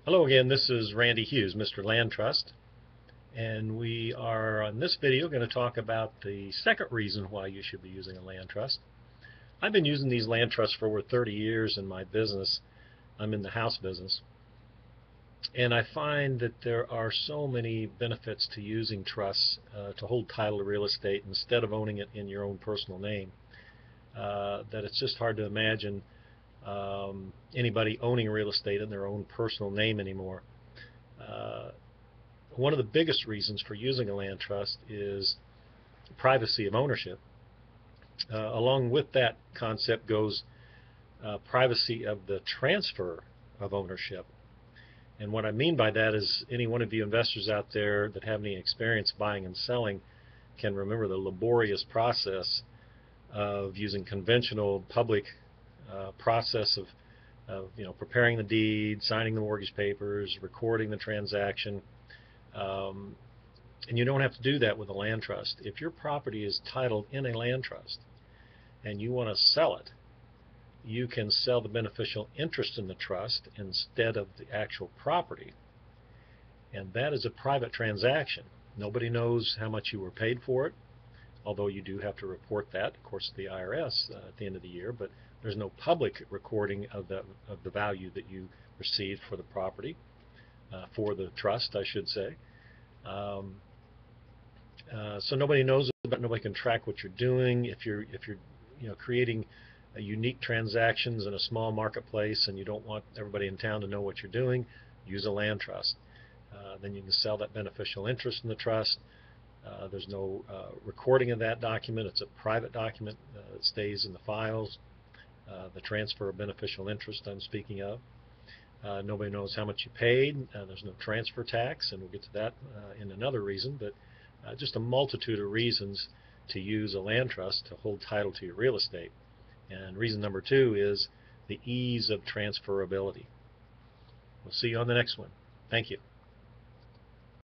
Hello again, this is Randy Hughes, Mr. Land Trust, and we are on this video going to talk about the second reason why you should be using a land trust. I've been using these land trusts for over 30 years in my business. I'm in the house business, and I find that there are so many benefits to using trusts to hold title to real estate instead of owning it in your own personal name that it's just hard to imagine anybody owning real estate in their own personal name anymore. Uh, One of the biggest reasons for using a land trust is privacy of ownership. Along with that concept goes privacy of the transfer of ownership. And what I mean by that is any one of you investors out there that have any experience buying and selling can remember the laborious process of using conventional public process of preparing the deed, signing the mortgage papers, recording the transaction. And you don't have to do that with a land trust. If your property is titled in a land trust and you want to sell it, you can sell the beneficial interest in the trust instead of the actual property. And that is a private transaction. Nobody knows how much you were paid for it, although you do have to report that, of course, to the IRS at the end of the year. But there's no public recording of the value that you received for the property, for the trust, I should say. Um, so nobody knows about, nobody can track what you're doing. If you're creating unique transactions in a small marketplace and you don't want everybody in town to know what you're doing, use a land trust. Then you can sell that beneficial interest in the trust. There's no recording of that document. It's a private document that stays in the files. The transfer of beneficial interest I'm speaking of. Nobody knows how much you paid. There's no transfer tax, and we'll get to that in another reason. But just a multitude of reasons to use a land trust to hold title to your real estate. And reason number two is the ease of transferability. We'll see you on the next one. Thank you.